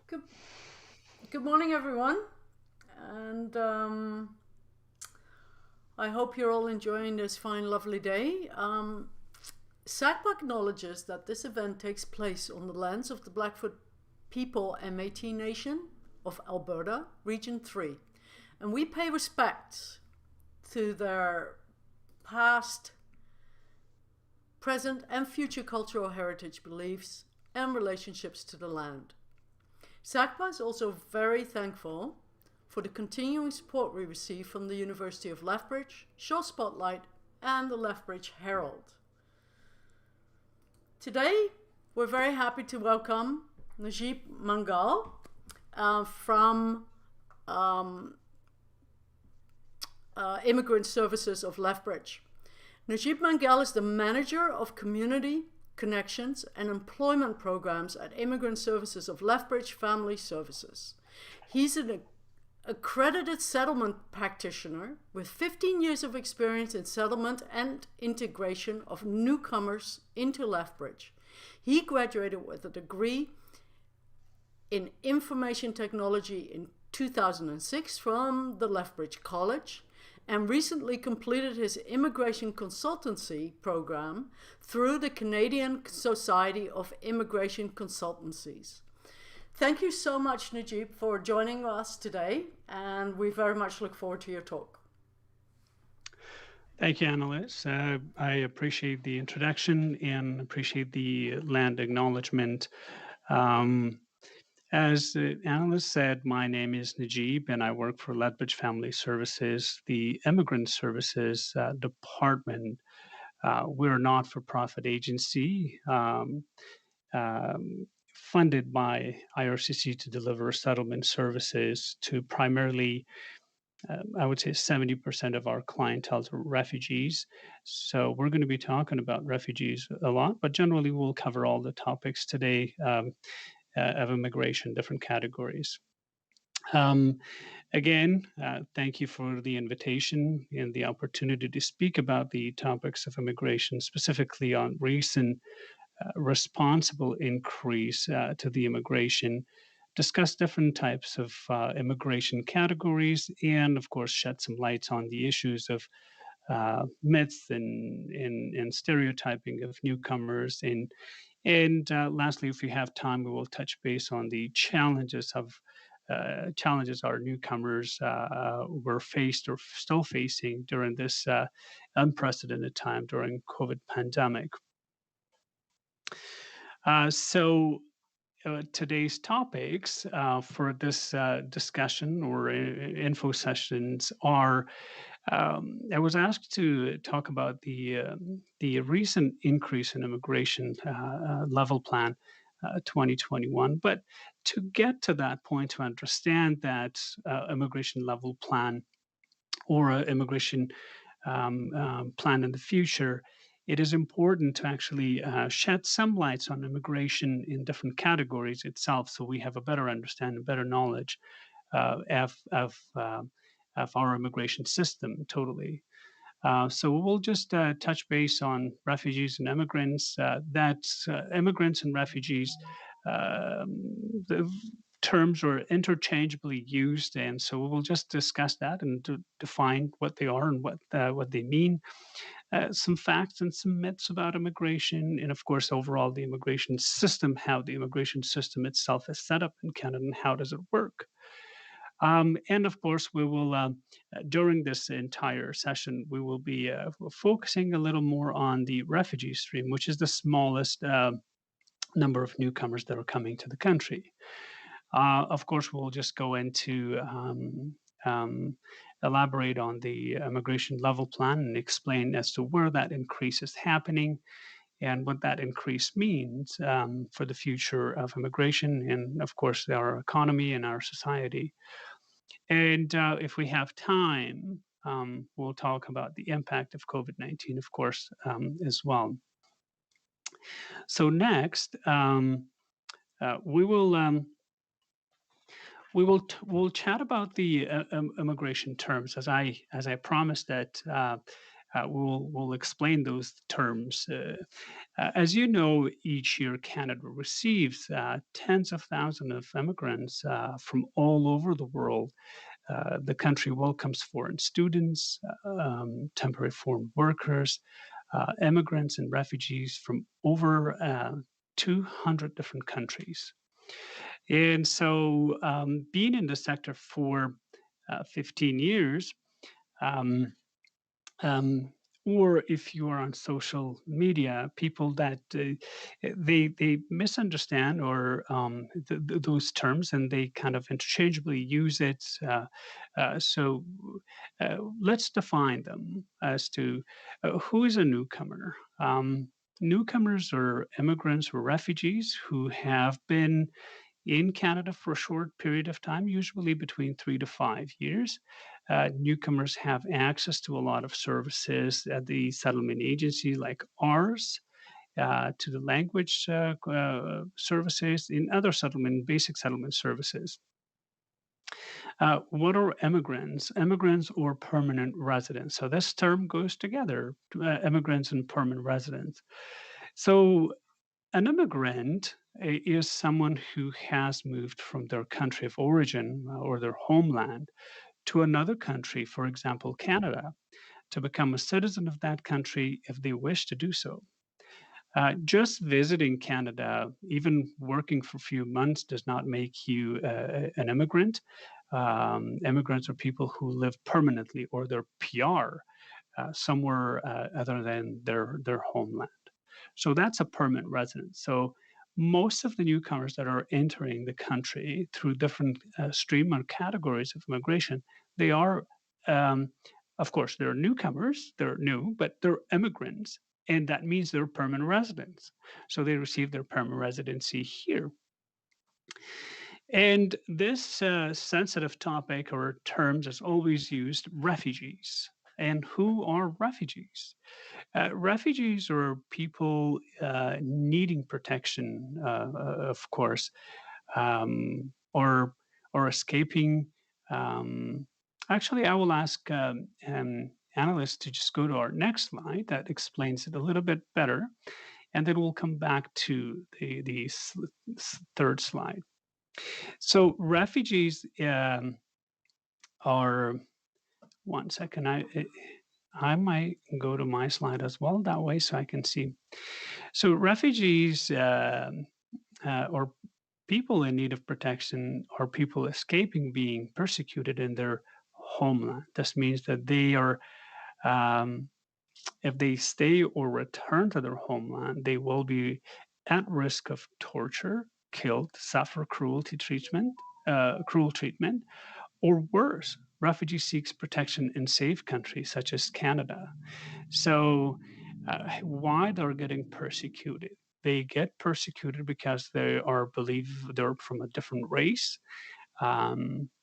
Good, good morning, everyone, and I hope you're all enjoying this fine, lovely day. SACPA acknowledges that this event takes place on the lands of the Blackfoot people and Métis Nation of Alberta, Region 3, and we pay respect to their past, present, and future cultural heritage beliefs and relationships to the land. SACPA is also very thankful for the continuing support we receive from the University of Lethbridge, Shaw Spotlight, and the Lethbridge Herald. Today, we're very happy to welcome Najib Mangal from Immigrant Services of Lethbridge. Najib Mangal is the manager of community connections and employment programs at Immigrant Services of Lethbridge Family Services. He's an accredited settlement practitioner with 15 years of experience in settlement and integration of newcomers into Lethbridge. He graduated with a degree in information technology in 2006 from the Lethbridge College and recently completed his immigration consultancy program through the Canadian Society of Immigration Consultancies. Thank you so much, Najib, for joining us today, and we very much look forward to your talk. Thank you, Annalise. I appreciate the introduction and appreciate the land acknowledgement. As Annalise said, my name is Najib and I work for Lethbridge Family Services, the Immigrant Services Department. We're a not-for-profit agency funded by IRCC to deliver settlement services to primarily, I would say 70% of our clientele are refugees. So we're going to be talking about refugees a lot, but generally we'll cover all the topics today of immigration, different categories. Again, thank you for the invitation and the opportunity to speak about the topics of immigration, specifically on recent responsible increase to the immigration, discuss different types of immigration categories, and of course shed some lights on the issues of myths and stereotyping of newcomers. And lastly, if we have time, we will touch base on the challenges our newcomers were faced or still facing during this unprecedented time during COVID pandemic. So today's topics for this discussion or info sessions are, I was asked to talk about the recent increase in immigration level plan 2021. But to get to that point, to understand that immigration level plan or immigration plan in the future, it is important to actually shed some lights on immigration in different categories itself, so we have a better understanding, better knowledge of our immigration system totally. So we'll just touch base on refugees and immigrants. Immigrants and refugees, the terms are interchangeably used, and so we'll just discuss that and define what they are and what they mean. Some facts and some myths about immigration, and of course, overall the immigration system, how the immigration system itself is set up in Canada, and how does it work. And of course, we will, during this entire session, we will be focusing a little more on the refugee stream, which is the smallest number of newcomers that are coming to the country. Of course, we'll just go into elaborate on the immigration level plan and explain as to where that increase is happening and what that increase means for the future of immigration and, of course, our economy and our society. And if we have time, we'll talk about the impact of COVID-19, of course, as well. So next, we'll chat about the immigration terms, as I promised that we'll explain those terms. As you know, each year Canada receives tens of thousands of immigrants from all over the world. The country welcomes foreign students, temporary foreign workers, immigrants, and refugees from over 200 different countries. And so, being in the sector for 15 years, um, um, or if you are on social media, people that they misunderstand or those terms, and they kind of interchangeably use it. Let's define them as to who is a newcomer. Newcomers are immigrants or refugees who have been in Canada for a short period of time, usually between 3 to 5 years. Newcomers have access to a lot of services at the settlement agency, like ours, to the language services, in other settlement, basic settlement services. What are immigrants? Immigrants or permanent residents. So this term goes together, immigrants and permanent residents. So an immigrant is someone who has moved from their country of origin or their homeland to another country, for example, Canada, to become a citizen of that country if they wish to do so. Just visiting Canada, even working for a few months, does not make you an immigrant. Immigrants are people who live permanently or they're PR somewhere other than their homeland. So that's a permanent resident. So most of the newcomers that are entering the country through different stream or categories of immigration, they are, um, of course, they're newcomers, they're new, but they're immigrants. And that means they're permanent residents. So they receive their permanent residency here. And this sensitive topic or terms is always used refugees. And who are refugees? Refugees are people needing protection, of course, or escaping. Um, Actually, I will ask analysts to just go to our next slide that explains it a little bit better, and then we'll come back to the third slide. So refugees are one second. I might go to my slide as well that way so I can see. So refugees or people in need of protection are people escaping being persecuted in their homeland. This means that they are, um, if they stay or return to their homeland, they will be at risk of torture, killed, suffer cruel treatment, or worse. Refugee seeks protection in safe countries such as Canada. So, why they're getting persecuted? They get persecuted because they are believe they're from a different race.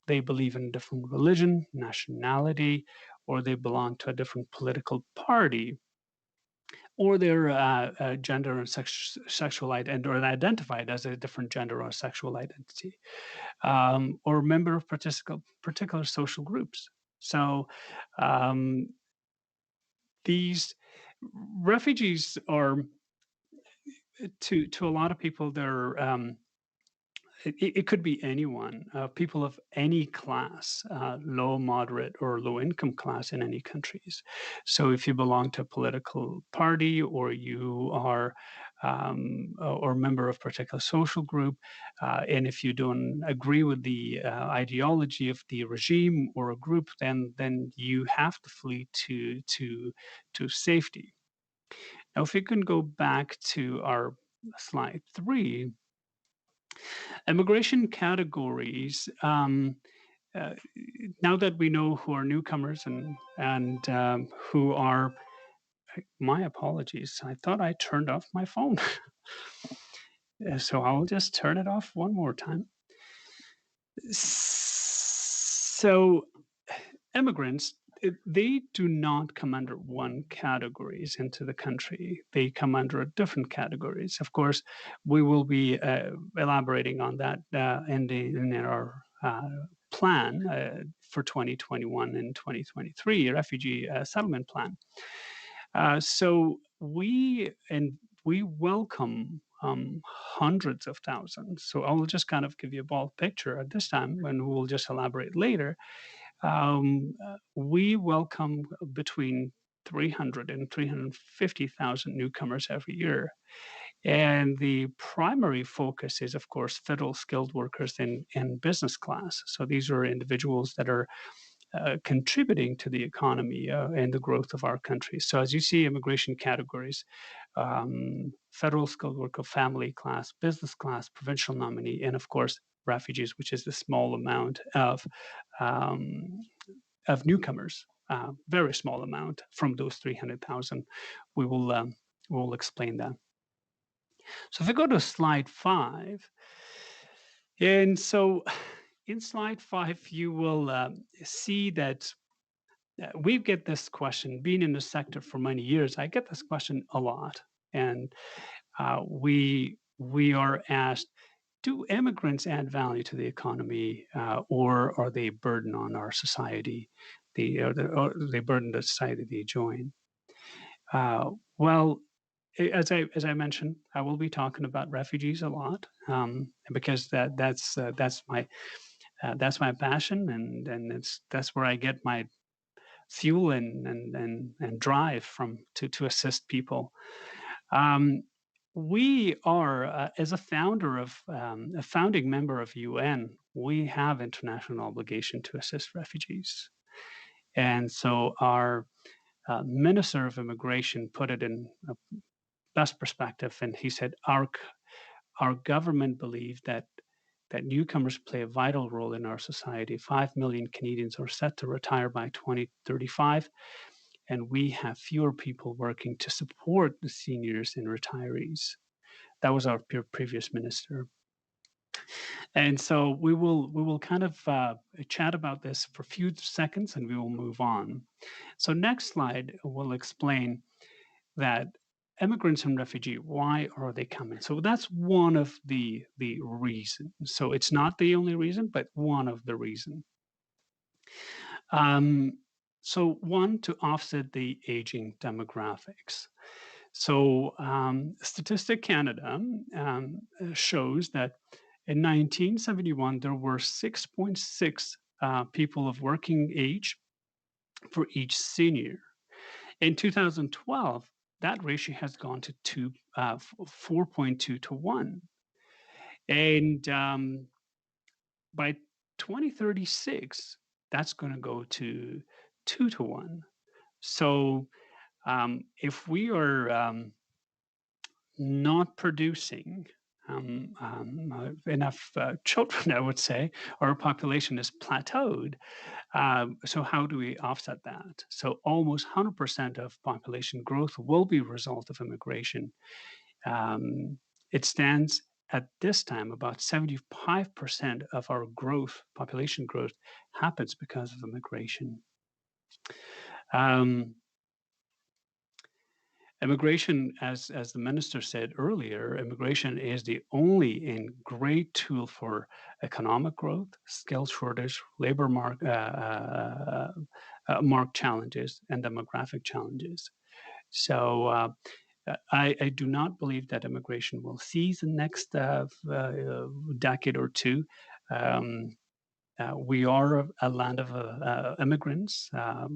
They believe in a different religion, nationality, or they belong to a different political party, or their gender and sexual identity, or identified as a different gender or sexual identity, or member of particular social groups. So um, these refugees are to a lot of people they're it could be anyone, people of any class, low, moderate, or low income class in any countries. So if you belong to a political party or you are or member of a particular social group, and if you don't agree with the ideology of the regime or a group, then you have to flee to safety. Now, if we can go back to our slide 3, immigration categories. Uh, Now that we know who are newcomers and who are, my apologies. I thought I turned off my phone, so I'll just turn it off one more time. So immigrants, they do not come under one categories into the country. They come under different categories. Of course, we will be elaborating on that in our plan for 2021 and 2023, a refugee settlement plan. So we welcome hundreds of thousands. So I'll just kind of give you a bald picture at this time, and we'll just elaborate later. We welcome between 300 and 350,000 newcomers every year. And the primary focus is, of course, federal skilled workers in business class. So these are individuals that are contributing to the economy and the growth of our country. So as you see, immigration categories, federal skilled worker, family class, business class, provincial nominee, and of course, refugees, which is the small amount um, of newcomers, very small amount from those 300,000. We will explain that. So if we go to slide 5, and so in slide 5, you will see that we get this question. Being in the sector for many years, I get this question a lot, and we are asked, do immigrants add value to the economy, or are they a burden on our society? Or they burden the society they join. Well, as I mentioned, I will be talking about refugees a lot, because that's my passion, and that's where I get my fuel and drive from to assist people. Um, we are, as a founding member of UN, we have international obligation to assist refugees, and so our Minister of Immigration put it in a best perspective, and he said our government believes that newcomers play a vital role in our society. 5 million Canadians are set to retire by 2035, and we have fewer people working to support the seniors and retirees. That was our previous minister. And so we will kind of chat about this for a few seconds, and we will move on. So next slide will explain that immigrants and refugee, why are they coming? So that's one of the reasons. So it's not the only reason, but one of the reason. Um, so one, to offset the aging demographics. So Statistic Canada shows that in 1971 there were 6.6 people of working age for each senior. In 2012, that ratio has gone to 4.2 to 1. And by 2036, that's going to go to 2 to 1. So if we are not producing enough children, I would say, our population is plateaued. So how do we offset that? So almost 100% of population growth will be a result of immigration. It stands at this time about 75% of our growth, population growth, happens because of immigration. Immigration, as the minister said earlier, immigration is the only and great tool for economic growth, skill shortage, labor market challenges, and demographic challenges. So I do not believe that immigration will cease in the next decade or two. We are a land of immigrants.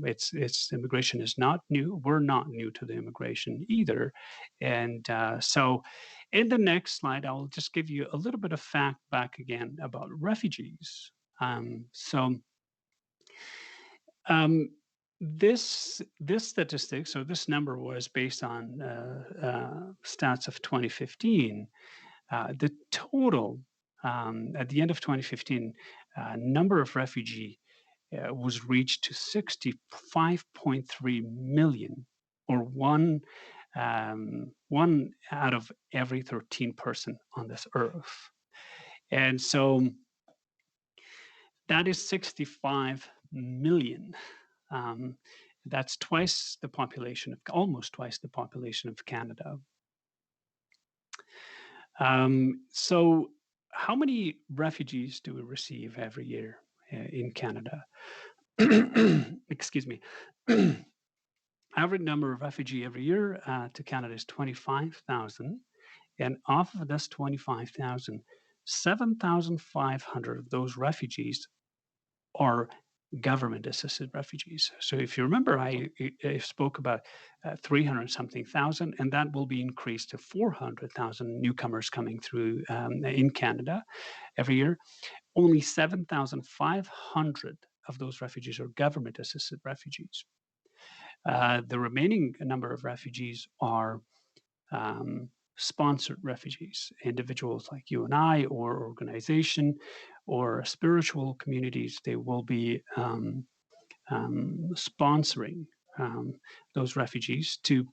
It's immigration is not new. We're not new to the immigration either. And so in the next slide, I'll just give you a little bit of fact back again about refugees. So this statistic, so this number was based on stats of 2015. The total at the end of 2015 number of refugee was reached to 65.3 million, or one out of every 13 person on this earth. And so that is 65 million. That's twice the population of, almost twice the population of Canada. So how many refugees do we receive every year? in Canada. Excuse me. Average number of refugee every year to Canada is 25,000. And off of this 25,000, 7,500 of those refugees are government assisted refugees. So if you remember, I spoke about 300 something thousand, and that will be increased to 400,000 newcomers coming through in Canada every year. Only 7,500 of those refugees are government assisted refugees. The remaining number of refugees are sponsored refugees, individuals like you and I, or organization, or spiritual communities. They will be sponsoring those refugees to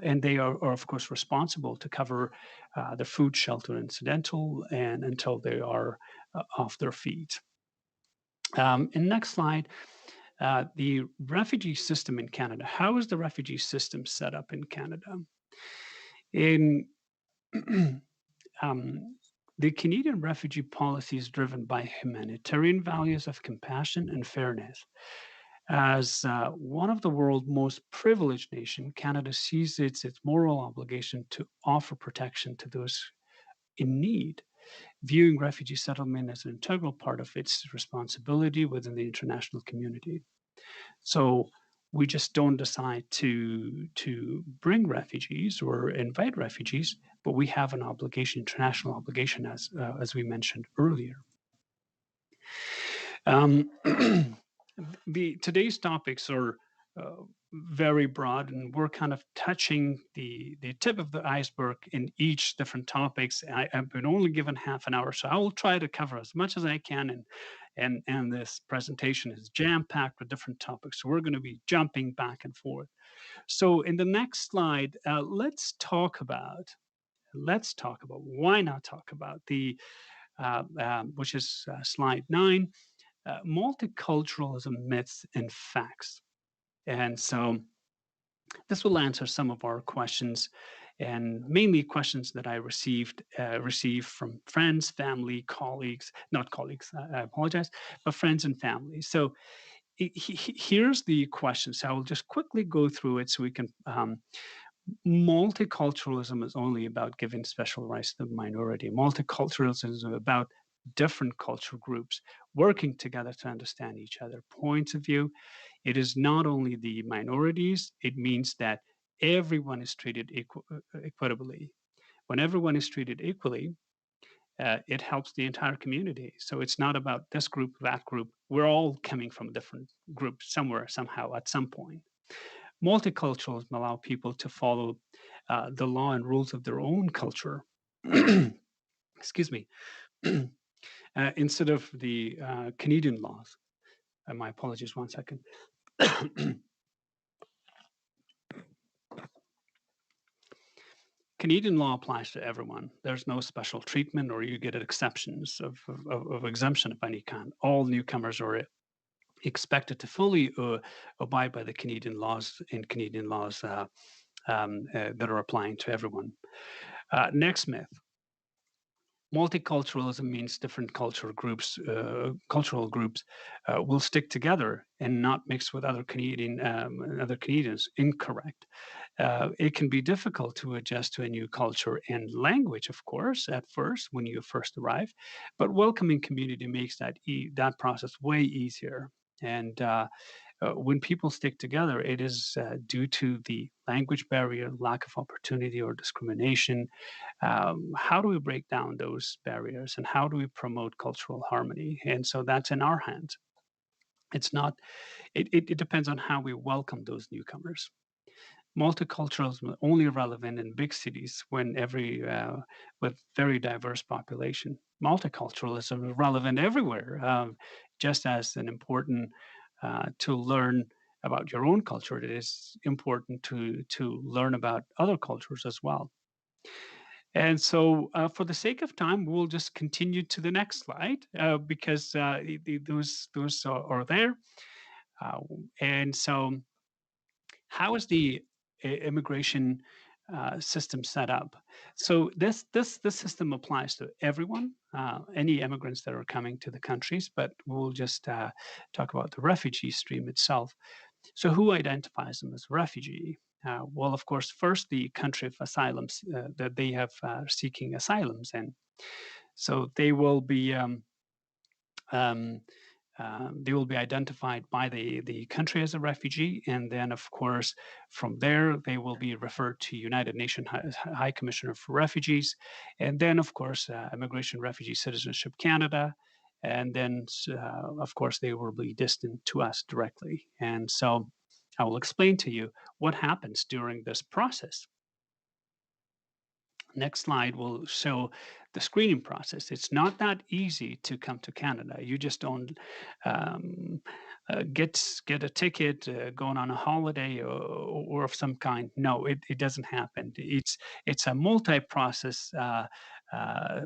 and they are of course responsible to cover their food, shelter, incidental, and until they are off their feet. And next slide, the refugee system in Canada. How is the refugee system set up in Canada? In um, the Canadian refugee policy is driven by humanitarian values of compassion and fairness. As one of the world's most privileged nation, Canada sees its moral obligation to offer protection to those in need, viewing refugee settlement as an integral part of its responsibility within the international community. So we just don't decide to bring refugees or invite refugees, but we have an obligation, international obligation, as we mentioned earlier. Um, the today's topics are very broad, and we're kind of touching the tip of the iceberg in each different topics. I've been only given half an hour, so I will try to cover as much as I can. And this presentation is jam packed with different topics, so we're going to be jumping back and forth. So in the next slide, let's talk about why not talk about the which is slide 9, multiculturalism myths and facts. And so this will answer some of our questions, and mainly questions that I received from friends, family, colleagues, not colleagues, I apologize, but friends and family. So here's the question. So I will just quickly go through it so we can. Multiculturalism is only about giving special rights to the minority. Multiculturalism is about different cultural groups working together to understand each other points of view. It is not only the minorities, it means that everyone is treated equitably. When everyone is treated equally, it helps the entire community. So it's not about this group, that group. We're all coming from different groups somewhere, somehow, at some point. Multiculturalism allow people to follow the law and rules of their own culture. Excuse me. Instead of the Canadian laws. My apologies, one second. Canadian law applies to everyone. There's no special treatment or you get exceptions of exemption of any kind. All newcomers are expected to fully abide by the Canadian laws and Canadian laws that are applying to everyone. Next myth. Multiculturalism means different cultural groups will stick together and not mix with other Canadians. Incorrect. It can be difficult to adjust to a new culture and language, of course, at first when you first arrive, but welcoming community makes that process way easier. And when people stick together, it is due to the language barrier, lack of opportunity, or discrimination. How do we break down those barriers, and how do we promote cultural harmony? And so that's in our hands. It's not. It depends on how we welcome those newcomers. Multiculturalism is only relevant in big cities when with very diverse population. Multiculturalism is relevant everywhere, just as an important to learn about your own culture. It is important to learn about other cultures as well. And so, for the sake of time, we'll just continue to the next slide because those are there. Uh, and so, how is the immigration system set up. So this system applies to everyone, any immigrants that are coming to the countries. But we'll just talk about the refugee stream itself. So who identifies them as refugee? Well, of course, first the country of asylums that they have seeking asylums in. So um, they will be identified by the country as a refugee, and then, of course, from there they will be referred to United Nations High Commissioner for Refugees, and then, of course, Immigration, Refugee, Citizenship Canada, and then, of course, they will be destined to us directly. And so, I will explain to you what happens during this process. Next slide will show the screening process. It's not that easy to come to Canada. You just don't um, get a ticket going on a holiday or of some kind. No, it doesn't happen. It's a multi-process,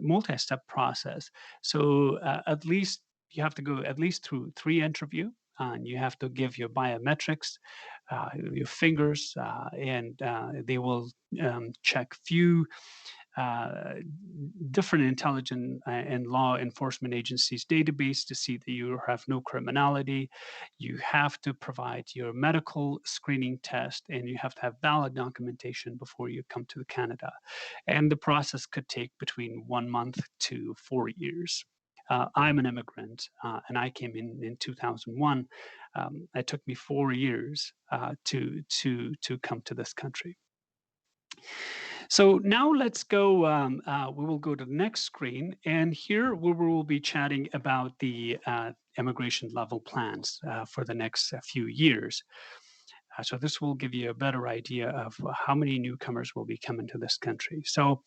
multi-step process. So at least you have to go at least through 3 interviews. And you have to give your biometrics, your fingers, and they will check few uh, different intelligence and law enforcement agencies database to see that you have no criminality. You have to provide your medical screening test, and you have to have valid documentation before you come to Canada. And the process could take between 1 month to 4 years. I'm an immigrant, and I came in 2001. It took me 4 years to come to this country. So now let's go. We will go to the next screen, and here we will be chatting about the immigration level plans for the next few years. So this will give you a better idea of how many newcomers will be coming to this country. So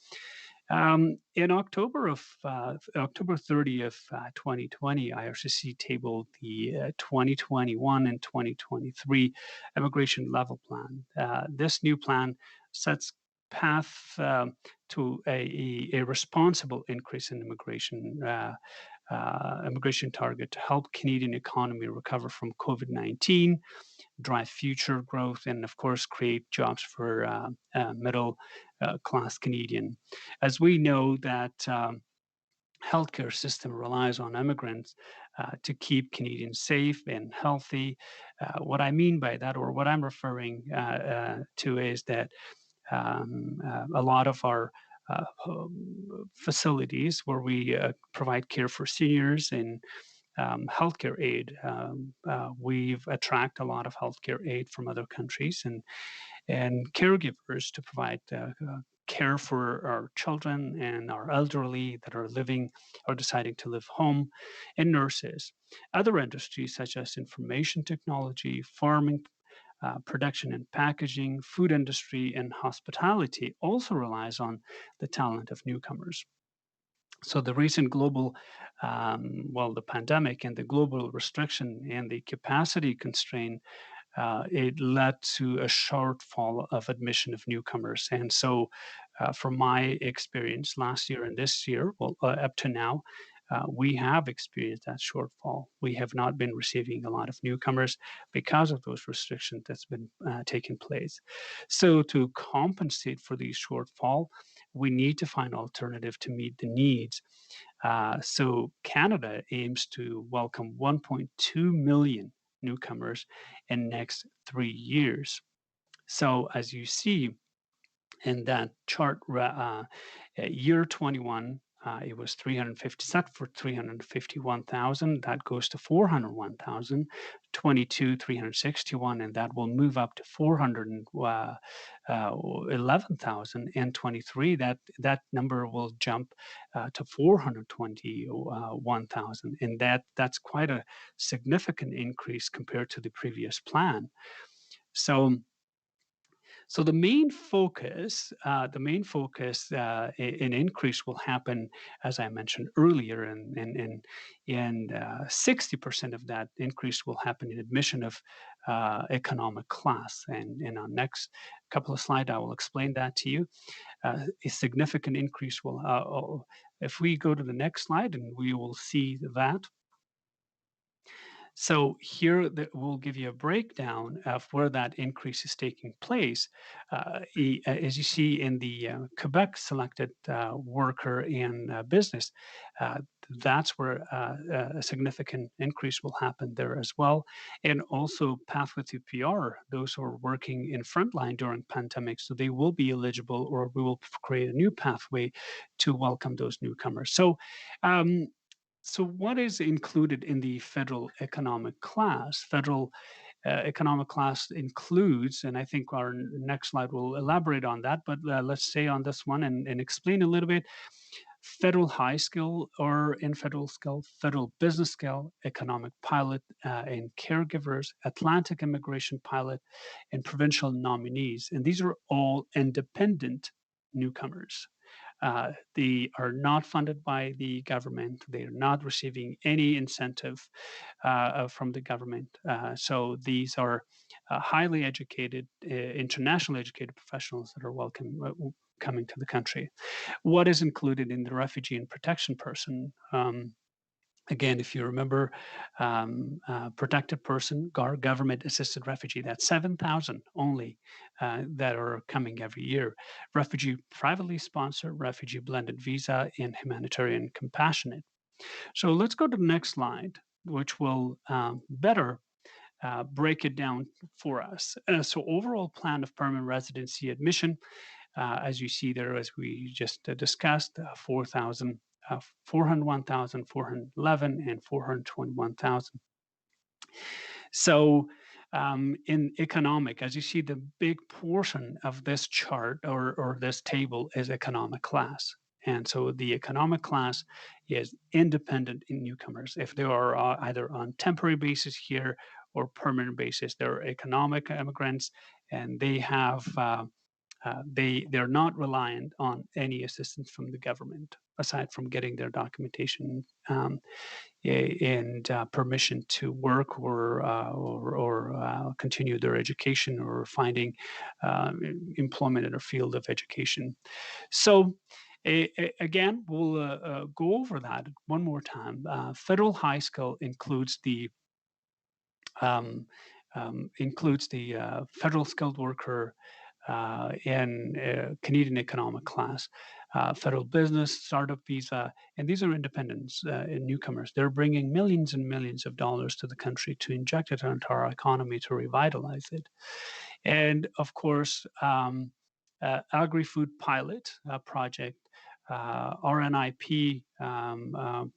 in October 30th, 2020, IRCC tabled the 2021 and 2023 immigration level plan. This new plan sets path to a responsible increase in immigration target to help Canadian economy recover from COVID-19, drive future growth, and of course create jobs for middle class Canadian. As we know that healthcare system relies on immigrants to keep Canadians safe and healthy. What I mean by that, or what I'm referring to, is that a lot of our facilities where we provide care for seniors and healthcare aid. We've attract a lot of healthcare aid from other countries and caregivers to provide care for our children and our elderly that are living or deciding to live home, and nurses. Other industries such as information technology, farming, production and packaging, food industry, and hospitality also relies on the talent of newcomers. So the recent the pandemic and the global restriction and the capacity constraint, it led to a shortfall of admission of newcomers. And so, from my experience last year and this year, up to now, we have experienced that shortfall. We have not been receiving a lot of newcomers because of those restrictions that's been taking place. So to compensate for these shortfall, we need to find alternative to meet the needs. So Canada aims to welcome 1.2 million newcomers in next 3 years. So as you see in that chart, year 21, it was 350 set for 351,000. That goes to 401,000. 22, 361, and that will move up to 411,000. And 23, that number will jump to 421,000, and that's quite a significant increase compared to the previous plan. So the main focus in increase will happen, as I mentioned earlier, and 60% of that increase will happen in admission of economic class. And in our next couple of slides, I will explain that to you. A significant increase will, if we go to the next slide, and we will see that. So here we'll give you a breakdown of where that increase is taking place. As you see in the Quebec selected worker in business, uh, that's where a significant increase will happen there as well. And also pathway to PR, those who are working in frontline during pandemic, so they will be eligible, or we will create a new pathway to welcome those newcomers. Um, so, what is included in the federal economic class? Federal economic class includes, and I think our next slide will elaborate on that, but let's stay on this one and explain a little bit. Federal high skill or in federal skill, federal business skill, economic pilot and caregivers, Atlantic immigration pilot, and provincial nominees. And these are all independent newcomers. They are not funded by the government. They are not receiving any incentive from the government. So these are highly educated, internationally educated professionals that are welcome. Coming to the country. What is included in the refugee and protection person? Again, if you remember, protected person, government assisted refugee, that's 7,000 only that are coming every year. Refugee privately sponsored, refugee blended visa, and humanitarian compassionate. So let's go to the next slide, which will better break it down for us. So, overall plan of permanent residency admission, as you see there, as we just discussed, 4,000. 401,000, 411, and 421,000. So, in economic, as you see, the big portion of this chart or this table is economic class. And so the economic class is independent in newcomers. If they are either on temporary basis here or permanent basis, they're economic immigrants, and they have they're not reliant on any assistance from the government aside from getting their documentation and permission to work or continue their education or finding employment in their field of education. So. Again, we'll go over that one more time. Federal high school um, includes the federal skilled worker in Canadian economic class, federal business, startup visa, and these are independents and newcomers. They're bringing millions and millions of dollars to the country to inject it into our economy to revitalize it. And of course, agri-food pilot project, RNIP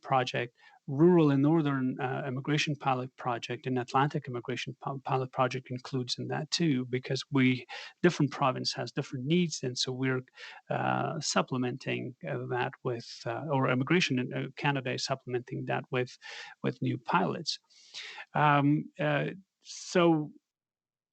project, rural and northern immigration pilot project, and Atlantic immigration pilot project includes in that too, because different province has different needs, and so we're supplementing that with, or immigration in Canada is supplementing that with new pilots. Um, uh, so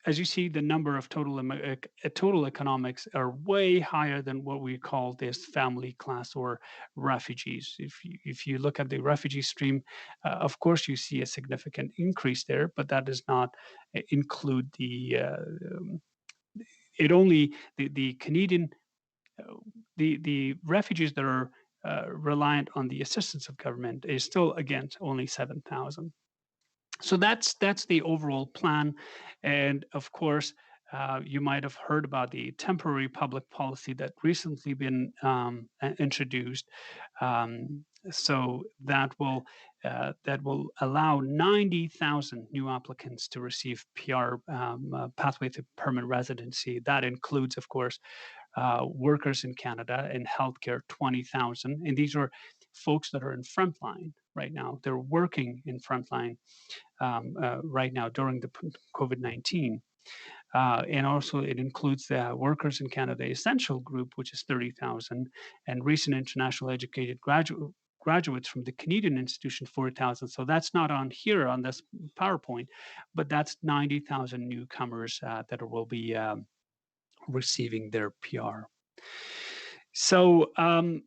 as you see, the number of total economics are way higher than what we call this family class or refugees. If you look at the refugee stream, of course you see a significant increase there, but that does not include it only the Canadian uh, the refugees that are reliant on the assistance of government is still again only 7,000. So that's the overall plan, and of course, you might have heard about the temporary public policy that recently been introduced. So that will allow 90,000 new applicants to receive PR pathway to permanent residency. That includes, of course, workers in Canada in healthcare, 20,000, and these are folks that are in frontline right now. They're working in frontline right now during the COVID-19. And also, it includes the Workers in Canada Essential Group, which is 30,000, and recent international educated graduates from the Canadian Institution, 4,000. So that's not on here on this PowerPoint, but that's 90,000 newcomers that will be receiving their PR. So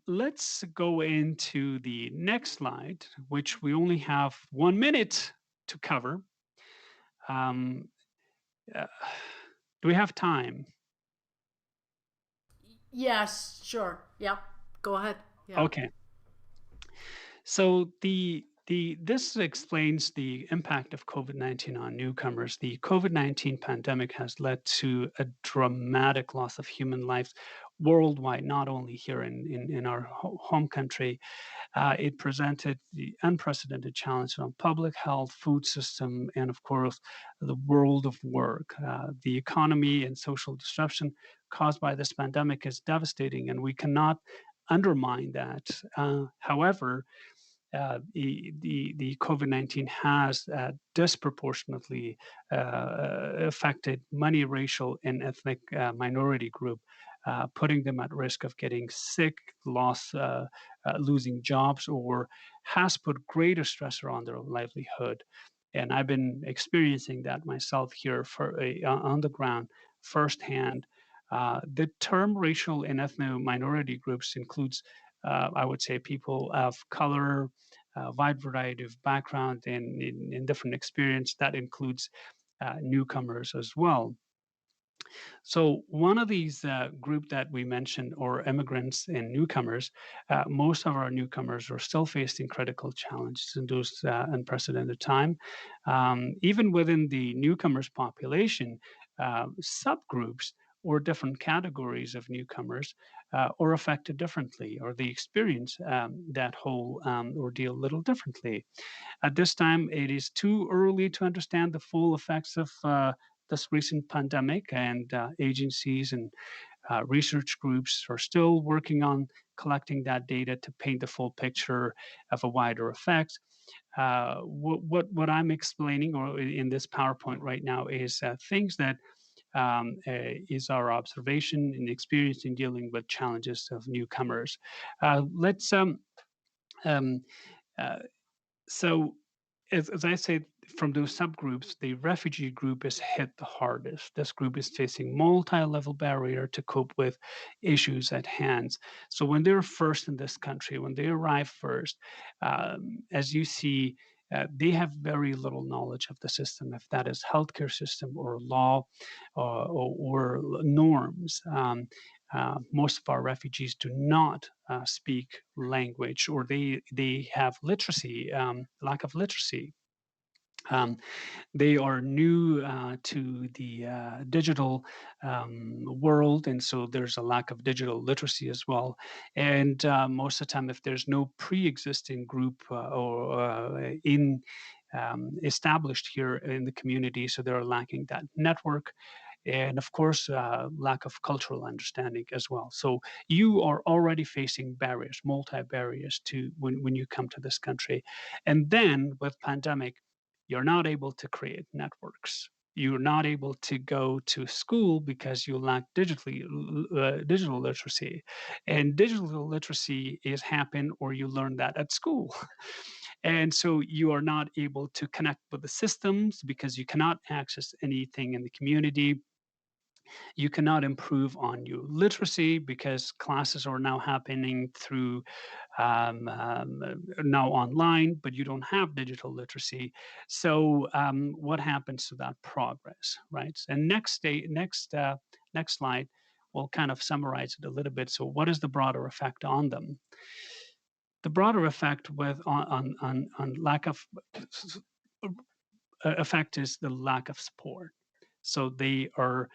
let's go into the next slide, which we only have 1 minute to cover. Um, uh, do we have time? Yes, sure. Yeah. Go ahead. Yeah. Okay. So the This explains the impact of COVID-19 on newcomers. The COVID-19 pandemic has led to a dramatic loss of human lives worldwide, not only here in our home country. It presented the unprecedented challenge on public health, food system, and of course, the world of work. The economy and social disruption caused by this pandemic is devastating, and we cannot undermine that. However, the COVID-19 has disproportionately affected many racial and ethnic minority group, putting them at risk of getting sick, losing jobs, or has put greater stressor on their livelihood. And I've been experiencing that myself here on the ground firsthand. The term racial and ethno minority groups includes, I would say, people of color, a wide variety of background and in different experience. That includes newcomers as well. So one of these group that we mentioned, or immigrants and newcomers, most of our newcomers are still facing critical challenges in those unprecedented time. Even within the newcomers population, subgroups or different categories of newcomers are affected differently, or they experience that whole ordeal a little differently. At this time, it is too early to understand the full effects of this recent pandemic, and agencies and research groups are still working on collecting that data to paint the full picture of a wider effect. What I'm explaining, or in this PowerPoint right now, is things that is our observation and experience in dealing with challenges of newcomers. Let's um, uh, so as I said, from those subgroups, the refugee group is hit the hardest. This group is facing multi-level barrier to cope with issues at hand. So when they're first in this country, when they arrive first, as you see, they have very little knowledge of the system, if that is healthcare system or law or norms. Most of our refugees do not speak language, or they have literacy, lack of literacy. Um, they are new to the digital world, and so there's a lack of digital literacy as well. And most of the time, if there's no pre-existing group or in established here in the community, so they're lacking that network, and of course lack of cultural understanding as well. So you are already facing barriers, multi barriers, to when you come to this country. And then with pandemic, you're not able to create networks, you're not able to go to school because you lack digital literacy. And digital literacy is happen, or you learn that at school. And so you are not able to connect with the systems because you cannot access anything in the community. You cannot improve on your literacy because classes are now happening through now online, but you don't have digital literacy. So what happens to that progress, right? And next slide will kind of summarize it a little bit. So what is the broader effect on them? The broader effect with on lack of effect is the lack of support. So they are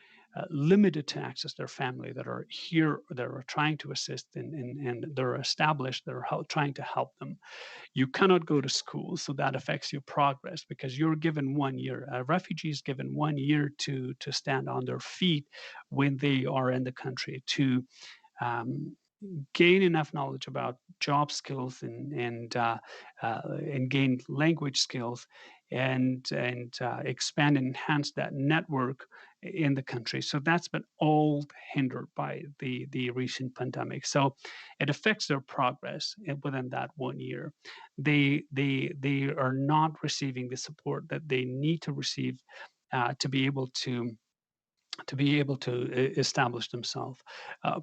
limited to access their family that are here, that are trying to assist, and they're established, they're trying to help them. You cannot go to school, so that affects your progress because you're given 1 year. A refugee is given 1 year to stand on their feet when they are in the country, to um, gain enough knowledge about job skills and gain language skills, and expand and enhance that network in the country. So that's been all hindered by the recent pandemic. So it affects their progress within that 1 year. They are not receiving the support that they need to receive to be able to establish themselves.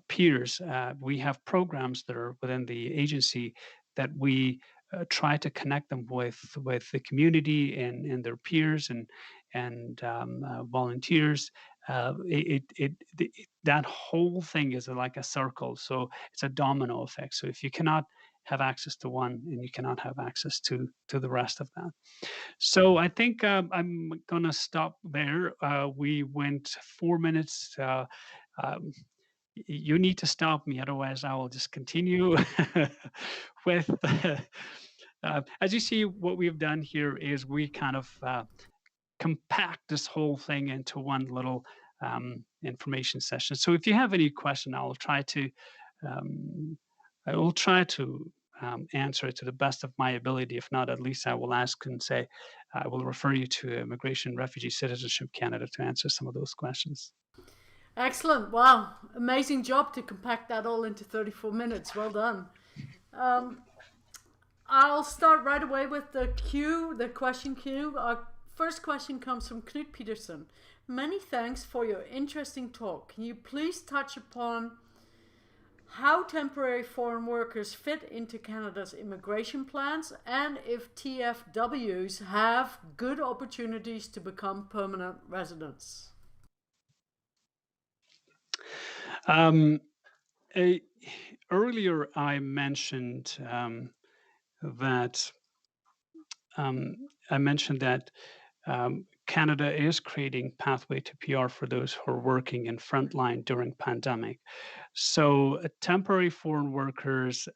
Peers, we have programs that are within the agency that we try to connect them with the community and their peers and volunteers. That whole thing is like a circle, so it's a domino effect. So if you cannot have access to one and you cannot have access to the rest of that. So I think I'm gonna stop there. We went 4 minutes. Um, you need to stop me, otherwise I will just continue with. As you see, what we've done here is we kind of compact this whole thing into one little information session. So if you have any question, um, I will try to answer it to the best of my ability. If not, at least I will ask and say, I will refer you to Immigration Refugee Citizenship Canada to answer some of those questions. Excellent. Wow. Amazing job to compact that all into 34 minutes. Well done. I'll start right away with the question queue. Our first question comes from Knut Peterson. Many thanks for your interesting talk. Can you please touch upon how temporary foreign workers fit into Canada's immigration plans and if TFWs have good opportunities to become permanent residents? A, earlier, I mentioned that Canada is creating pathway to PR for those who are working in frontline during pandemic. So, a temporary foreign workers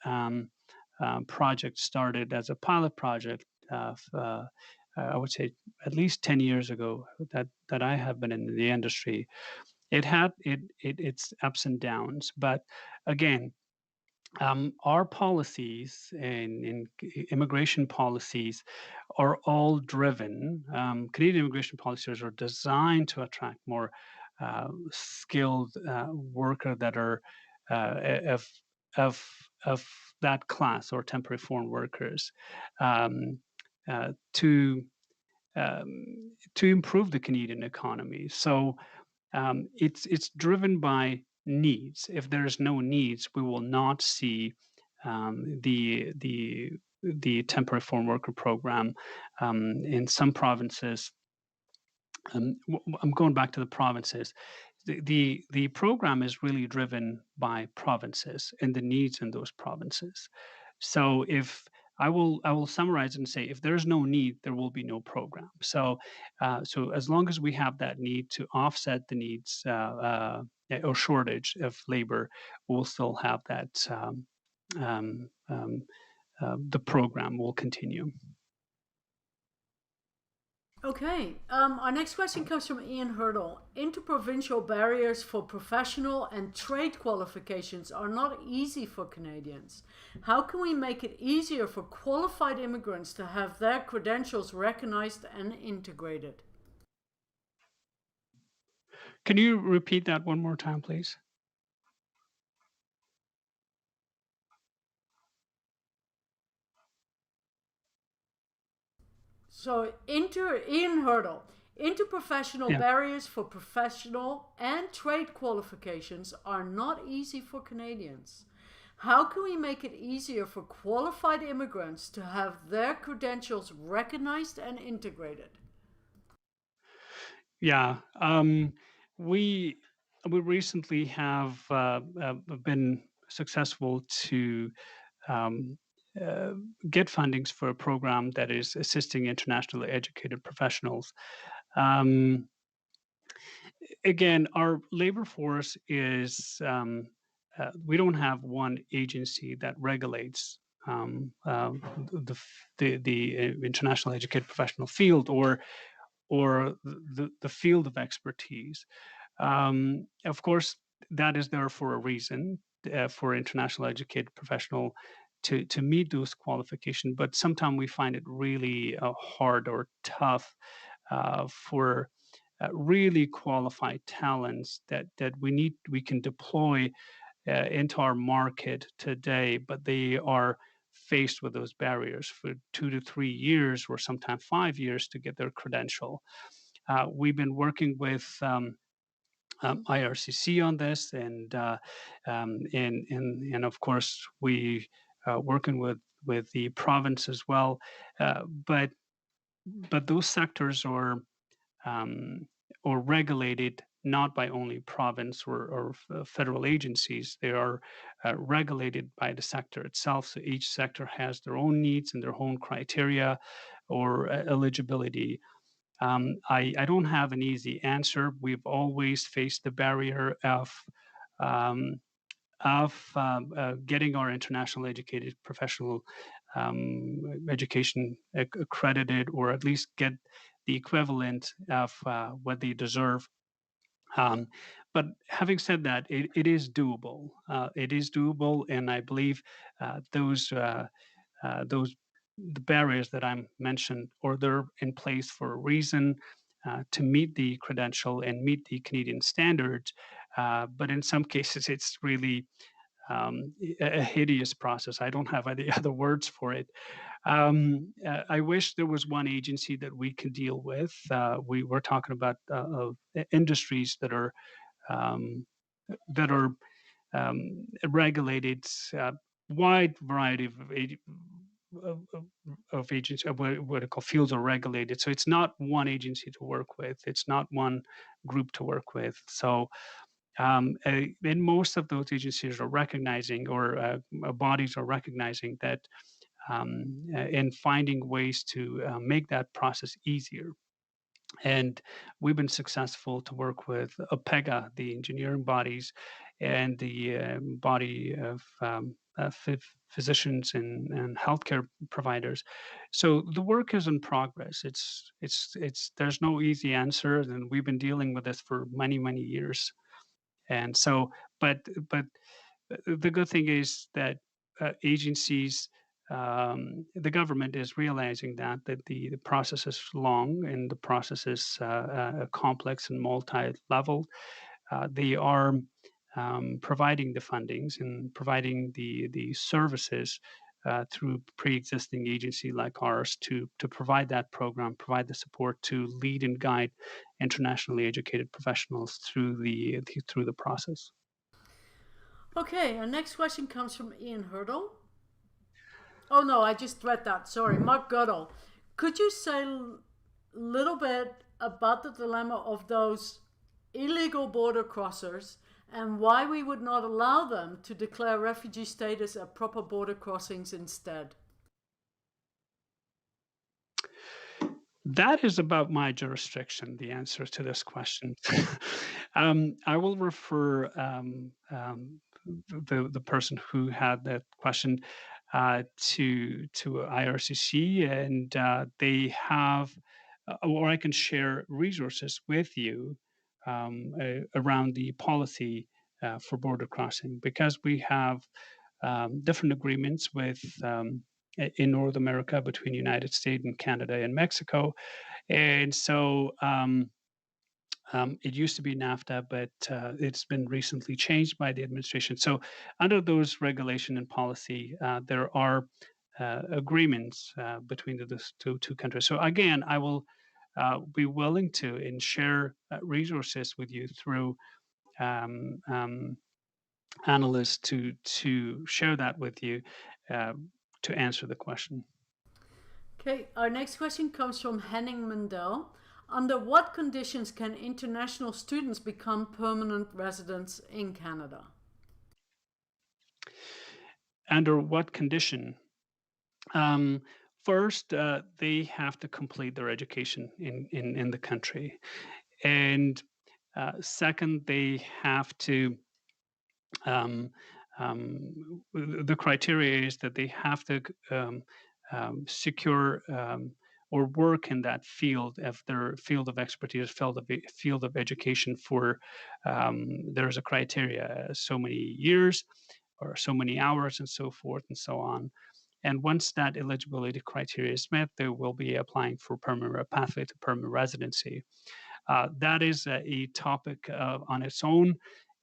project started as a pilot project. I would say at least 10 years ago that I have been in the industry. It had its ups and downs, but again, our policies and immigration policies are all driven. Canadian immigration policies are designed to attract more skilled worker that are of of of that class or temporary foreign workers um, uh, to to improve the Canadian economy. So it's driven by needs. If there's no needs, we will not see the temporary foreign worker program in some provinces. I'm going back to the provinces. The program is really driven by provinces and the needs in those provinces. So if I will summarize and say if there's no need, there will be no program. So as long as we have that need to offset the needs or shortage of labor, we'll still have that. Um, um, the program will continue. Okay, our next question comes from Ian Hurdle. Interprovincial barriers for professional and trade qualifications are not easy for Canadians. How can we make it easier for qualified immigrants to have their credentials recognized and integrated? Can you repeat that one more time, please? So, Ian Hurdle. Interprofessional Yeah. barriers for professional and trade qualifications are not easy for Canadians. How can we make it easier for qualified immigrants to have their credentials recognized and integrated? Yeah. We we recently have been successful to um, uh, get fundings for a program that is assisting internationally educated professionals. Um, Again, our labor force is we don't have one agency that regulates the international educated professional field or the field of expertise. Of course, that is there for a reason for international educated professional to meet those qualifications. But sometimes we find it really hard or tough for really qualified talents that we can deploy into our market today, but they are faced with those barriers for 2 to 3 years or sometimes 5 years to get their credential. We've been working with IRCC on this, and of course we working with the province as well. But those sectors are or regulated not by only province or federal agencies. They are regulated by the sector itself. So each sector has their own needs and their own criteria or eligibility. I don't have an easy answer. We've always faced the barrier um, of getting our international educated professional education accredited, or at least get the equivalent of what they deserve. Um, but having said that, it is doable. It is doable, and I believe those the barriers that I'm mentioned, or they're in place for a reason to meet the credential and meet the Canadian standards. But in some cases, it's really a hideous process. I don't have any other words for it. I wish there was one agency that we could deal with. We were talking about industries um, that are regulated, wide variety of agents, what I call fields are regulated. So it's not one agency to work with. It's not one group to work with. So and most of those agencies are recognizing, or bodies are recognizing that in finding ways to make that process easier. And we've been successful to work with APEGA, the engineering bodies, and the body of physicians and healthcare providers. So the work is in progress. It's there's no easy answer, and we've been dealing with this for many years. And so, but the good thing is that agencies, the government is realizing that the process is long and the process is complex and multi-level. They are providing the fundings and providing the services through pre-existing agency like ours to provide that program, provide the support to lead and guide internationally educated professionals through the process. Okay, our next question comes from Ian Hurdle. Oh no, I just read that. Sorry, Mark Goodall. Could you say a little bit about the dilemma of those illegal border crossers and why we would not allow them to declare refugee status at proper border crossings instead? That is about my jurisdiction, the answer to this question. I will refer the person who had that question to IRCC, and they have, or I can share resources with you around the policy for border crossing, because we have different agreements with. In North America between United States and Canada and Mexico, and so it used to be NAFTA, but it's been recently changed by the administration. So under those regulation and policy, there are agreements between those two countries. So again, I will be willing to and share resources with you through um, um, analysts to share that with you uh, to answer the question. Okay, our next question comes from Henning Mendel. Under what conditions can international students become permanent residents in Canada? Under what condition? Um, First, they have to complete their education in the country, and second, they have to. Um, the criteria is that they have to secure or work in that field of their field of expertise, field of education for. There's a criteria, so many years or so many hours, and so forth and so on. And once that eligibility criteria is met, they will be applying for permanent pathway to permanent residency. That is a topic on its own.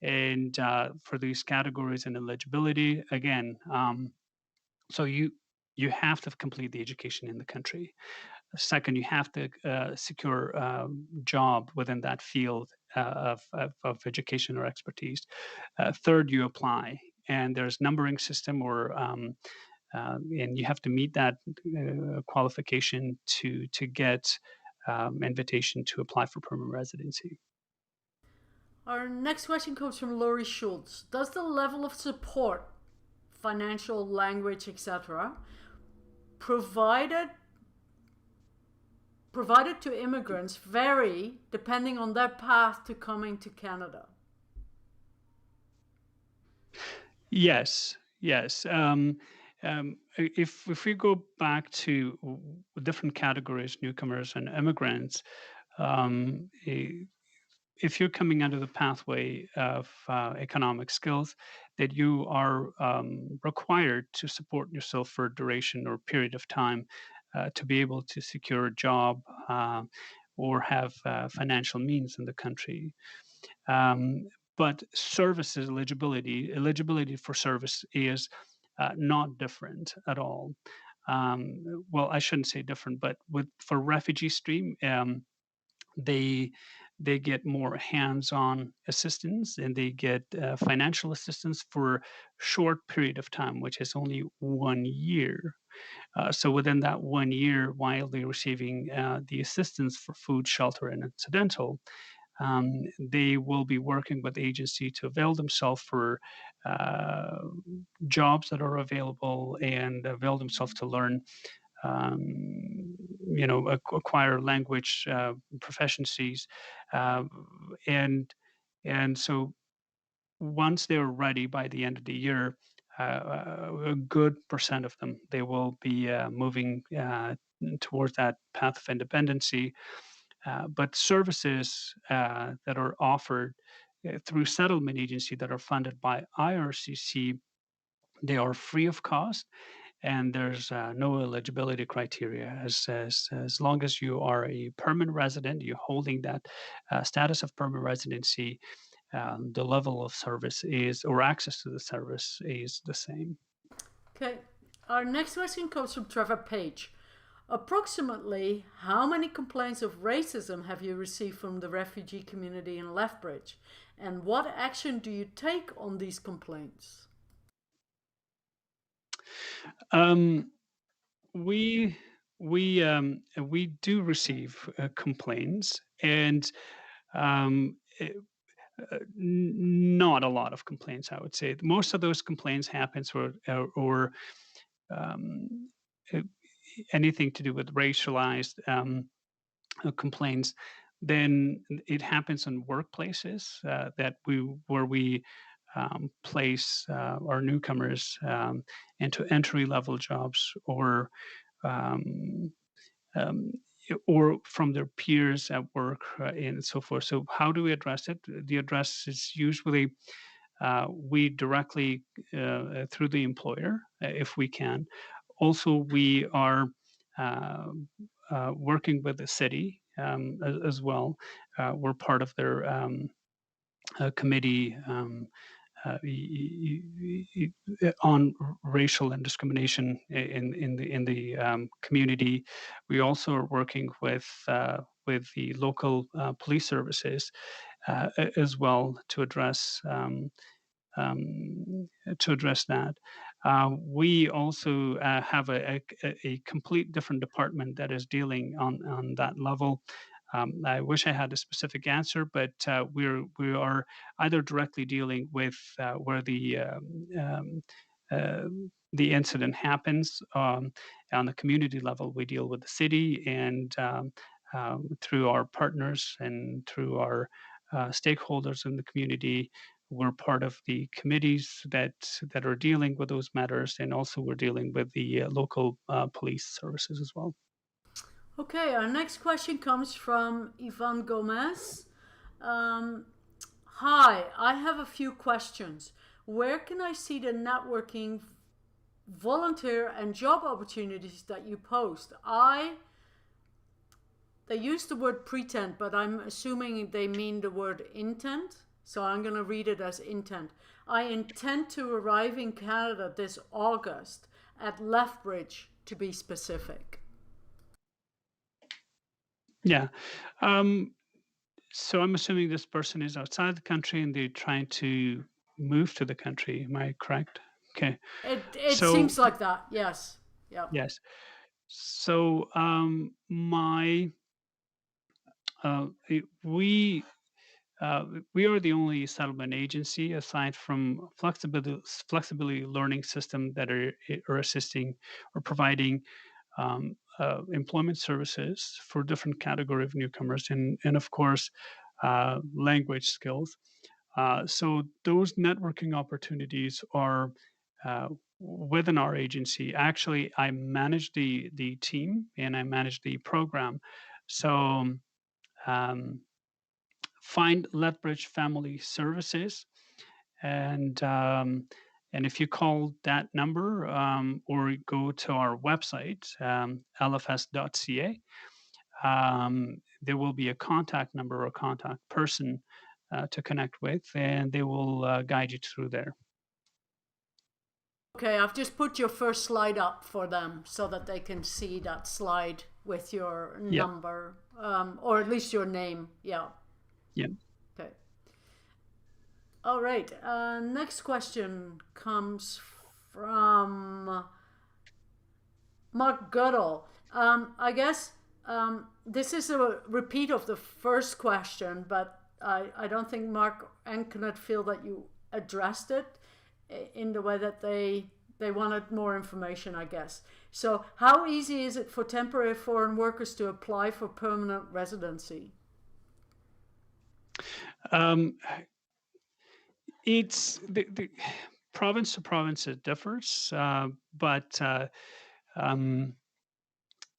And for these categories and eligibility, again, so you have to complete the education in the country. Second, you have to secure a job within that field of education or expertise. Third, you apply, and there's numbering system, or and you have to meet that qualification to get invitation to apply for permanent residency. Our next question comes from Laurie Schultz. Does the level of support, financial, language, etc., provided to immigrants vary depending on their path to coming to Canada? Yes, yes. If we go back to different categories, newcomers and immigrants, um, i- if you're coming under the pathway of economic skills, that you are required to support yourself for a duration or period of time to be able to secure a job or have financial means in the country. Um, but services eligibility for service is not different at all. Well, I shouldn't say different, but with for refugee stream, they they get more hands-on assistance and they get financial assistance for short period of time, which is only 1 year. So within that 1 year, while they're receiving the assistance for food, shelter, and incidental, they will be working with the agency to avail themselves for uh, jobs that are available and avail themselves to learn, acquire language proficiencies, uh, and and so once they're ready by the end of the year, a good percent of them they will be moving towards that path of independency, but services that are offered through settlement agency that are funded by IRCC, they are free of cost, and there's no eligibility criteria. As long as you are a permanent resident, you're holding that status of permanent residency, the level of service is or access to the service is the same. Okay. Our next question comes from Trevor Page. Approximately how many complaints of racism have you received from the refugee community in Lethbridge? And what action do you take on these complaints? Um, we we do receive complaints, and um, not a lot of complaints. I would say most of those complaints happens or um, uh, anything to do with racialized complaints. Then it happens in workplaces that we where we place our newcomers into entry level jobs um, um, or from their peers at work and so forth. So how do we address it? The address is usually we directly through the employer if we can. Also, we are uh, working with the city as well. We're part of their committee. On racial and discrimination in the community. We also are working with the local police services as well to address that. We also have a complete different department that is dealing on that level. I wish I had a specific answer, but we are either directly dealing with where uh, the incident happens on the community level. We deal with the city and through our partners and through our stakeholders in the community. We're part of the committees that are dealing with those matters, and also we're dealing with the local police services as well. Okay, our next question comes from Ivan Gomez. Um, Hi, I have a few questions. Where can I see the networking, volunteer, and job opportunities that you post? They use the word pretend, but I'm assuming they mean the word intent. So I'm going to read it as intent. I intend to arrive in Canada this August at Lethbridge, to be specific. Yeah. Um, so I'm assuming this person is outside the country and they're trying to move to the country. Am I correct? Okay. It So seems like that. Yes. Yep. yes. So my we we are the only settlement agency aside from flexibility learning system that are assisting or providing employment services for different category of newcomers and of course language skills. So those networking opportunities are uh, within our agency. Actually, I manage the team and I manage the program. So um, find Lethbridge Family Services, and and if you call that number or go to our website lfs.ca, there will be a contact number or contact person to connect with, and they will guide you through there. Okay, I've just put your first slide up for them so that they can see that slide with your Yeah, number, or at least your name. Yeah. yeah. Okay. All right. Next question comes from Mark Goodall. I guess this is a repeat of the first question, but I don't think Mark and Kenneth feel that you addressed it in the way that they wanted more information, I guess. So, how easy is it for temporary foreign workers to apply for permanent residency? Um, it's the province to province it differs, but um,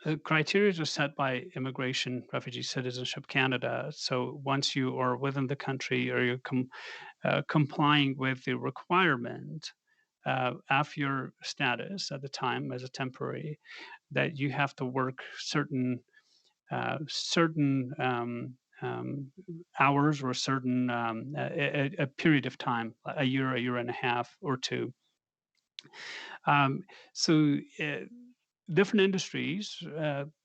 the criteria are set by Immigration, Refugee Citizenship Canada. So once you are within the country or you're complying with the requirement of your status at the time as a temporary, that you have to work certain hours or certain a period of time, a year and a half, or two. Um, so different industries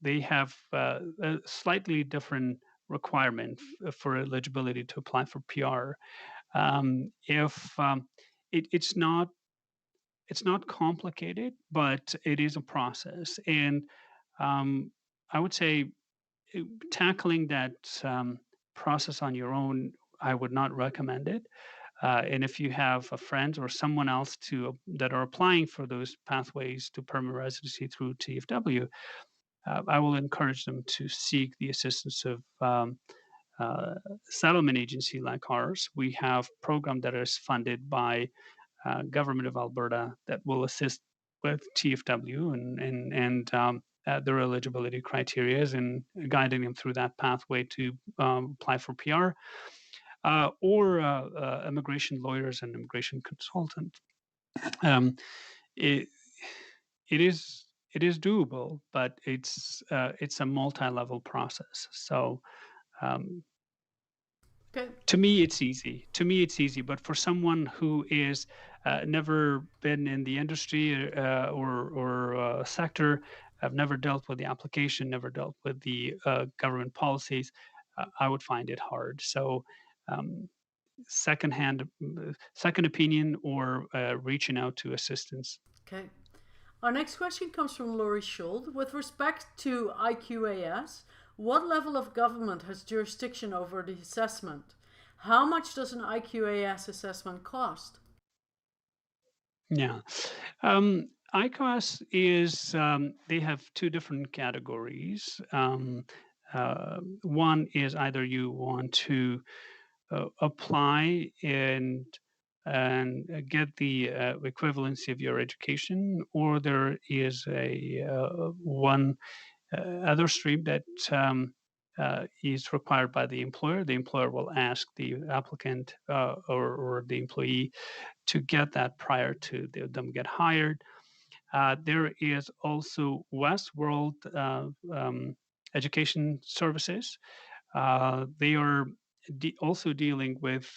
they have a slightly different requirement for eligibility to apply for PR. If it's not complicated, but it is a process, and um, I would say uh, tackling that process on your own, I would not recommend it. And if you have a friend or someone else that are applying for those pathways to permanent residency through TFW, I will encourage them to seek the assistance of uh, settlement agency like ours. We have program that is funded by government of Alberta that will assist with TFW and their eligibility criteria and guiding them through that pathway to apply for PR, or immigration lawyers and immigration consultants. Um, it, it is doable, but it's a multi-level process. So um, Okay. to me, it's easy. To me, it's easy. But for someone who is never been in the industry or sector, I've never dealt with the application, never dealt with the government policies, I would find it hard. So, um, second opinion or reaching out to assistance. Okay. Our next question comes from Laurie Schuld. With respect to IQAS, what level of government has jurisdiction over the assessment? How much does an IQAS assessment cost? Yeah. ICOS is, they have two different categories. One is either you want to apply and get the equivalency of your education, or there is a one other stream that is required by the employer. The employer will ask the applicant or the employee to get that prior to them get hired. There is also Westworld Education Services. They are also dealing with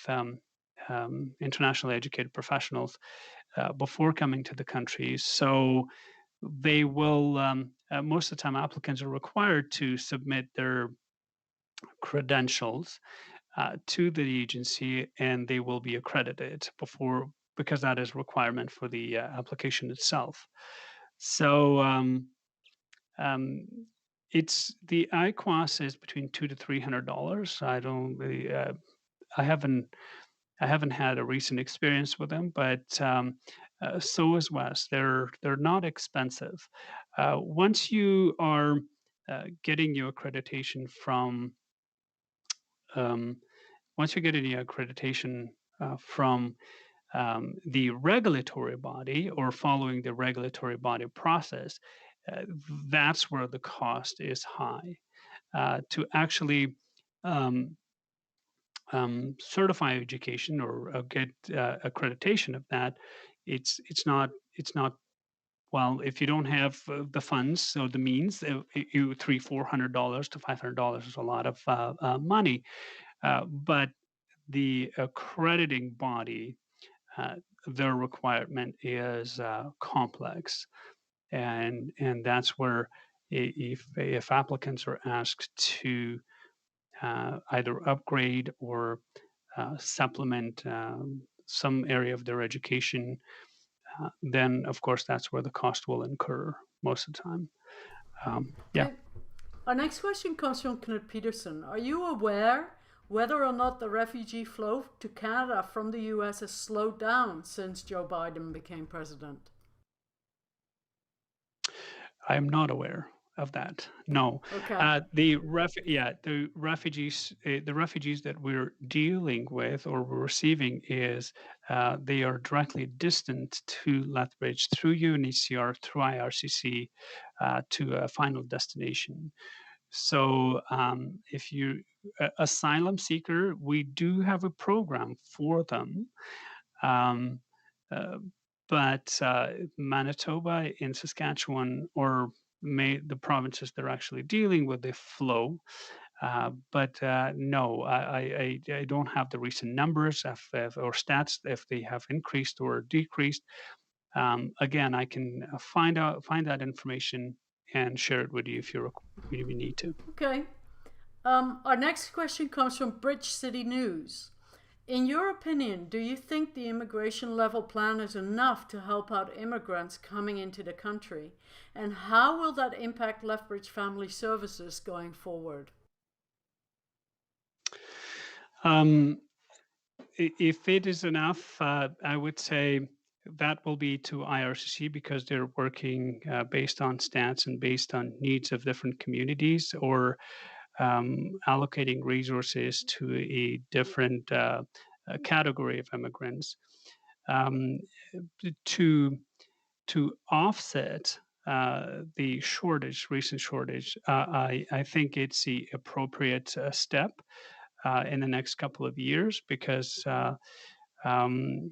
internationally educated professionals before coming to the country. So they will, most of the time, applicants are required to submit their credentials to the agency, and they will be accredited before, because that is a requirement for the application itself. So um, it's the IQAS is between $200 to $300. I don't really, I haven't had a recent experience with them, but so is West. They're not expensive. Once you are getting your accreditation from um, once you're getting your accreditation from the regulatory body or following the regulatory body process, uh, that's where the cost is high. To actually um, certify education or get accreditation of that, it's not well, if you don't have the funds or the means, you $300-400 to $500 is a lot of money. But the accrediting body, uh, their requirement is complex, and that's where if applicants are asked to either upgrade or supplement some area of their education, then of course that's where the cost will incur most of the time. Yeah. Okay. Our next question comes from Knut Peterson. Are you aware whether or not the refugee flow to Canada from the US has slowed down since Joe Biden became president? I am not aware of that. No, Okay. the refugees that we're dealing with or we're receiving is they are directly distant to Lethbridge through UNHCR through IRCC to a final destination. So, if you asylum seeker, we do have a program for them. Um, uh, but Manitoba in Saskatchewan or the provinces that are actually dealing with the flow. But no, I don't have the recent numbers or stats if they have increased or decreased. Again, I can find that information and share it with you if you need to. Okay. Our next question comes from Bridge City News. In your opinion, do you think the immigration level plan is enough to help out immigrants coming into the country? And how will that impact Lethbridge Family Services going forward? Um, if it is enough, I would say that will be to IRCC because they're working based on stats and based on needs of different communities or allocating resources to a different category of immigrants. Um, to offset the recent shortage, I think it's the appropriate step in the next couple of years because um,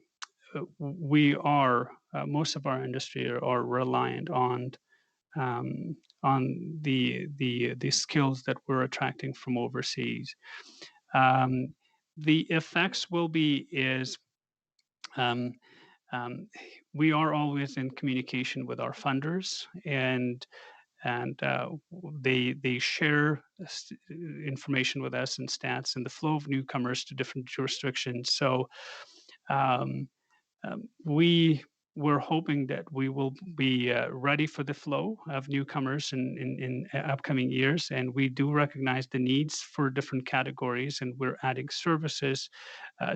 most of our industry are reliant on the skills that we're attracting from overseas. Um, the effects will be is um, um, we are always in communication with our funders and they share information with us and stats and the flow of newcomers to different jurisdictions. So um, we were hoping that we will be ready for the flow of newcomers in upcoming years, and we do recognize the needs for different categories, and we're adding services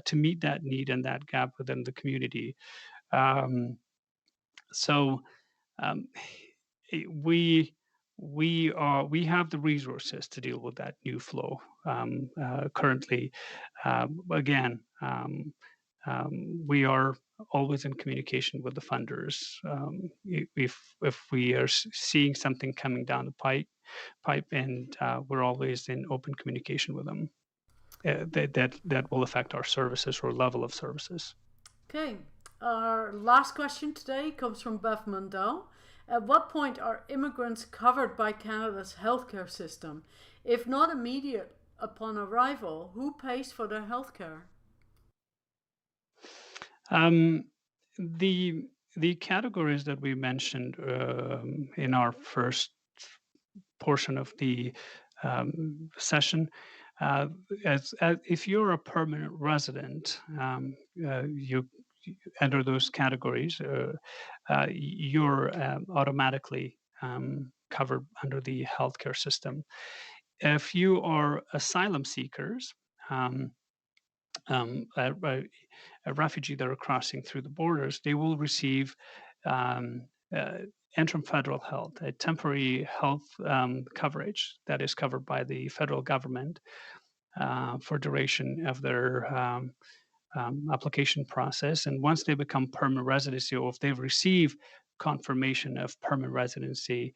to meet that need and that gap within the community. Um, so um, we we have the resources to deal with that new flow currently. Again, we are always in communication with the funders. If we are seeing something coming down the pipe, and we're always in open communication with them. That will affect our services or level of services. Okay. Our last question today comes from Bev Mundell. At what point are immigrants covered by Canada's healthcare system? If not immediate upon arrival, who pays for their healthcare? Um, the the categories that we mentioned in our first portion of the session, uh, as if you're a permanent resident, you enter those categories. You're automatically covered under the healthcare system. If you are asylum seekers, um, a refugee that are crossing through the borders, they will receive um, uh, interim federal health, a temporary health coverage that is covered by the federal government for duration of their application process. And once they become permanent residency, or if they've received confirmation of permanent residency,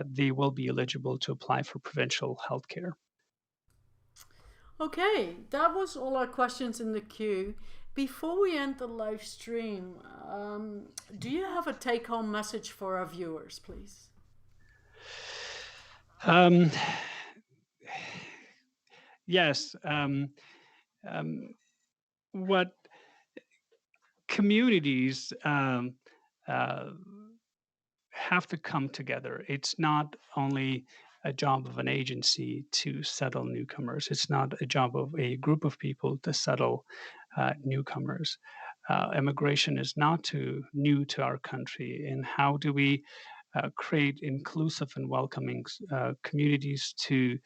they will be eligible to apply for provincial health care. Okay, that was all our questions in the queue. Before we end the live stream, do you have a take home message for our viewers, please? Um, yes. What communities uh, have to come together. It's not only a job of an agency to settle newcomers. It's not a job of a group of people to settle newcomers. Immigration is not too new to our country. And how do we create inclusive and welcoming communities to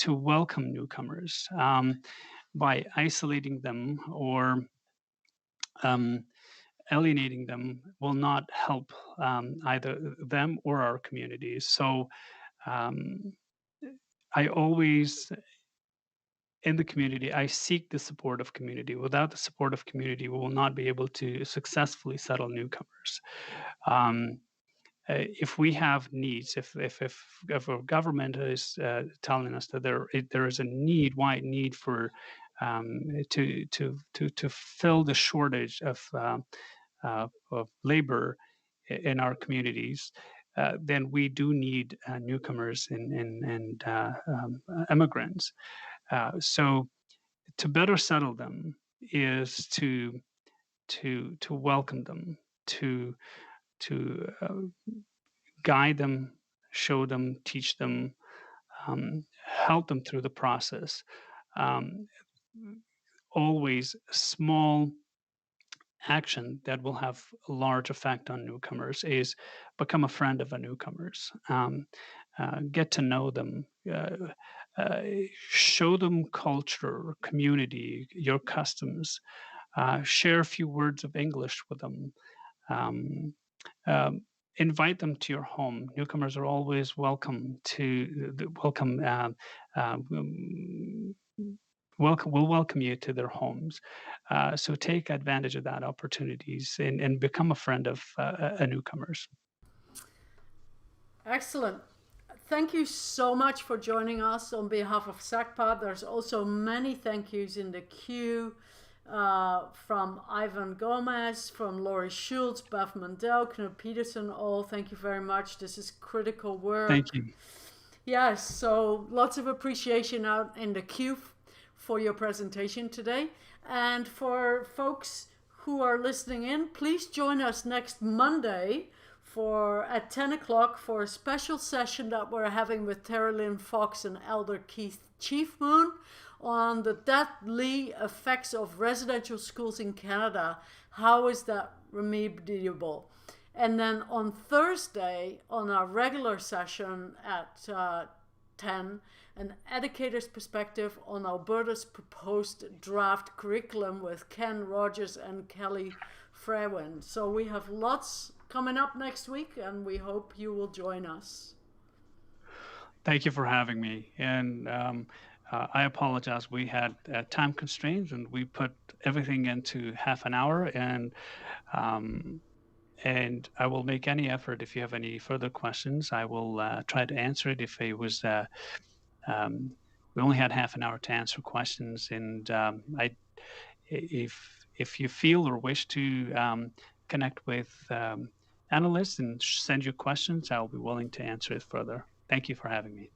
welcome newcomers by isolating them or um, alienating them will not help either them or our communities. So um, I always, in the community, I seek the support of community. Without the support of community, we will not be able to successfully settle newcomers. Um, if we have needs, if a government is telling us that there is a wide need for to fill the shortage of labor in our communities, then we do need newcomers and immigrants. So to better settle them is to welcome them, to guide them, show them, teach them, help them through the process. Um, Always small action that will have a large effect on newcomers is become a friend of a newcomers. Get to know them, uh, show them culture, community, your customs, share a few words of English with them. Um, um, Invite them to your home. Newcomers are always welcome to welcome. Will welcome you to their homes. So take advantage of that opportunities and become a friend of newcomers. Excellent. Thank you so much for joining us on behalf of SACPA. There's also many thank yous in the queue from Ivan Gomez, from Laurie Schultz, Bev Mandel, Knut Peterson. All thank you very much. This is critical work. Thank you. Yes, so lots of appreciation out in the queue for your presentation today. And for folks who are listening in, please join us next Monday at 10 o'clock for a special session that we're having with Tara Lynn Fox and Elder Keith Chiefmoon on the deadly effects of residential schools in Canada. How is that remediable? And then on Thursday, on our regular session at 10, an educator's perspective on Alberta's proposed draft curriculum with Ken Rogers and Kelly Frewin. So we have lots coming up next week, and we hope you will join us. Thank you for having me. And I apologize. We had time constraints, and we put everything into half an hour. And I will make any effort. If you have any further questions, I will try to answer it. If it was, we only had half an hour to answer questions, and if you feel or wish to connect with analysts and send your questions, I'll be willing to answer it further. Thank you for having me.